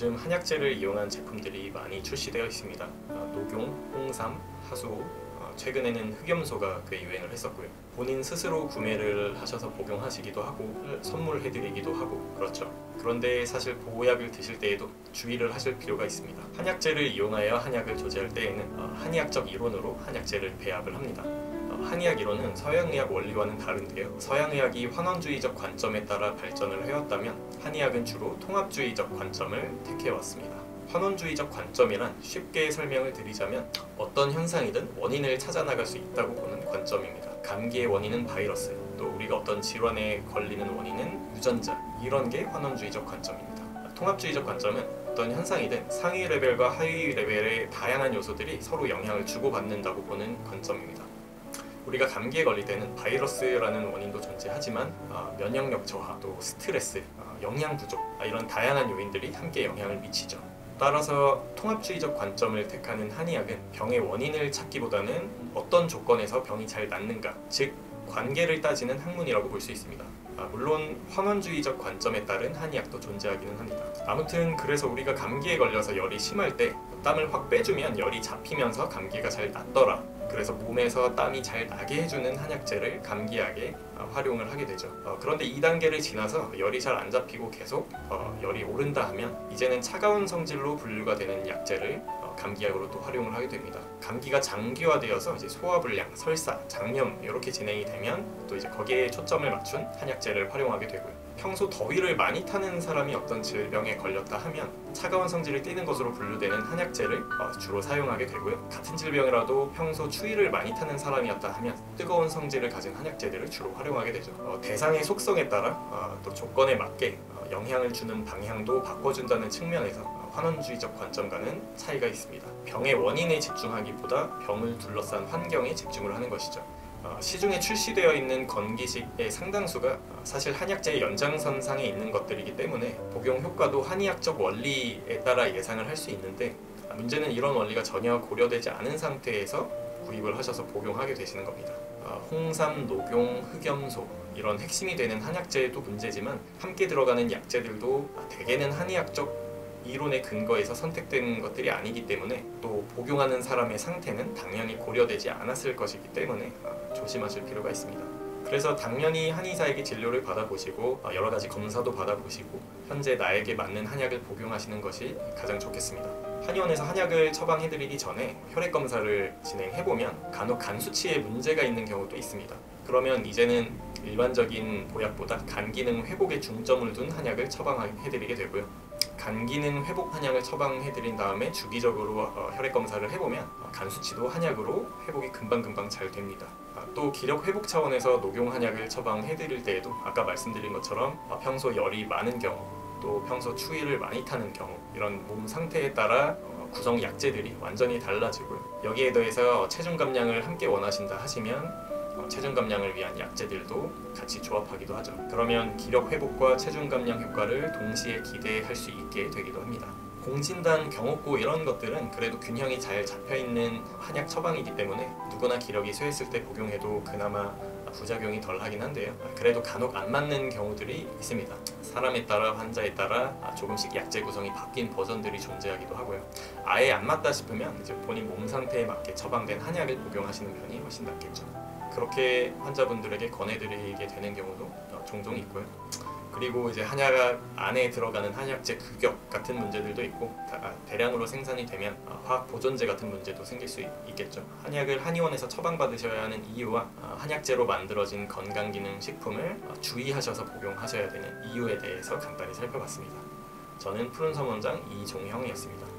요즘 한약재를 이용한 제품들이 많이 출시되어 있습니다. 녹용, 홍삼, 하수, 최근에는 흑염소가 꽤 유행을 했었고요. 본인 스스로 구매를 하셔서 복용하시기도 하고 선물해드리기도 하고 그렇죠. 그런데 사실 보약을 드실 때에도 주의를 하실 필요가 있습니다. 한약재를 이용하여 한약을 조제할 때에는 한의학적 이론으로 한약재를 배합을 합니다. 한의학 이론은 서양의학 원리와는 다른데요. 서양의학이 환원주의적 관점에 따라 발전을 해왔다면 한의학은 주로 통합주의적 관점을 택해왔습니다. 환원주의적 관점이란 쉽게 설명을 드리자면 어떤 현상이든 원인을 찾아나갈 수 있다고 보는 관점입니다. 감기의 원인은 바이러스, 또 우리가 어떤 질환에 걸리는 원인은 유전자, 이런 게 환원주의적 관점입니다. 통합주의적 관점은 어떤 현상이든 상위 레벨과 하위 레벨의 다양한 요소들이 서로 영향을 주고받는다고 보는 관점입니다. 우리가 감기에 걸릴 때는 바이러스라는 원인도 존재하지만 면역력 저하, 또 스트레스, 영양 부족 이런 다양한 요인들이 함께 영향을 미치죠. 따라서 통합주의적 관점을 택하는 한의학은 병의 원인을 찾기보다는 어떤 조건에서 병이 잘 낫는가, 즉 관계를 따지는 학문이라고 볼 수 있습니다. 물론 환원주의적 관점에 따른 한의학도 존재하기는 합니다. 아무튼 그래서 우리가 감기에 걸려서 열이 심할 때 땀을 확 빼주면 열이 잡히면서 감기가 잘 낫더라. 그래서 몸에서 땀이 잘 나게 해주는 한약재를 감기약에 활용을 하게 되죠. 그런데 2단계를 지나서 열이 잘 안 잡히고 계속 열이 오른다 하면 이제는 차가운 성질로 분류가 되는 약재를 감기약으로 또 활용을 하게 됩니다. 감기가 장기화되어서 이제 소화불량, 설사, 장염 이렇게 진행이 되면 또 이제 거기에 초점을 맞춘 한약재를 활용하게 되고요. 평소 더위를 많이 타는 사람이 어떤 질병에 걸렸다 하면 차가운 성질을 띠는 것으로 분류되는 한약재를 주로 사용하게 되고요. 같은 질병이라도 평소 추위를 많이 타는 사람이었다 하면 뜨거운 성질을 가진 한약재들을 주로 활용하게 되죠. 대상의 속성에 따라 또 조건에 맞게 영향을 주는 방향도 바꿔준다는 측면에서 환원주의적 관점과는 차이가 있습니다. 병의 원인에 집중하기보다 병을 둘러싼 환경에 집중을 하는 것이죠. 시중에 출시되어 있는 건기식의 상당수가 사실 한약재의 연장선상에 있는 것들이기 때문에 복용 효과도 한의학적 원리에 따라 예상을 할 수 있는데 문제는 이런 원리가 전혀 고려되지 않은 상태에서 구입을 하셔서 복용하게 되시는 겁니다. 홍삼, 녹용, 흑염소 이런 핵심이 되는 한약재도 문제지만 함께 들어가는 약재들도 대개는 한의학적 이론에 근거해서 선택된 것들이 아니기 때문에 또 복용하는 사람의 상태는 당연히 고려되지 않았을 것이기 때문에 조심하실 필요가 있습니다. 그래서 당연히 한의사에게 진료를 받아보시고 여러 가지 검사도 받아보시고 현재 나에게 맞는 한약을 복용하시는 것이 가장 좋겠습니다. 한의원에서 한약을 처방해드리기 전에 혈액 검사를 진행해보면 간혹 간 수치에 문제가 있는 경우도 있습니다. 그러면 이제는 일반적인 보약보다 간 기능 회복에 중점을 둔 한약을 처방해드리게 되고요. 간 기능 회복 한약을 처방해드린 다음에 주기적으로 혈액 검사를 해보면 간 수치도 한약으로 회복이 금방금방 잘 됩니다. 또 기력 회복 차원에서 녹용 한약을 처방해드릴 때에도 아까 말씀드린 것처럼 평소 열이 많은 경우, 또 평소 추위를 많이 타는 경우 이런 몸 상태에 따라 구성 약재들이 완전히 달라지고요. 여기에 더해서 체중 감량을 함께 원하신다 하시면 체중 감량을 위한 약재들도 같이 조합하기도 하죠. 그러면 기력 회복과 체중 감량 효과를 동시에 기대할 수 있게 되기도 합니다. 공진단, 경옥고 이런 것들은 그래도 균형이 잘 잡혀있는 한약 처방이기 때문에 누구나 기력이 쇠했을 때 복용해도 그나마 부작용이 덜 하긴 한데요. 그래도 간혹 안 맞는 경우들이 있습니다. 사람에 따라 환자에 따라 조금씩 약재 구성이 바뀐 버전들이 존재하기도 하고요. 아예 안 맞다 싶으면 이제 본인 몸 상태에 맞게 처방된 한약을 복용하시는 편이 훨씬 낫겠죠. 그렇게 환자분들에게 권해드리게 되는 경우도 종종 있고요. 그리고 이제 한약 안에 들어가는 한약재 규격 같은 문제들도 있고 대량으로 생산이 되면 화학 보존제 같은 문제도 생길 수 있겠죠. 한약을 한의원에서 처방받으셔야 하는 이유와 한약재로 만들어진 건강기능 식품을 주의하셔서 복용하셔야 되는 이유에 대해서 간단히 살펴봤습니다. 저는 푸른섬 원장 이종형이었습니다.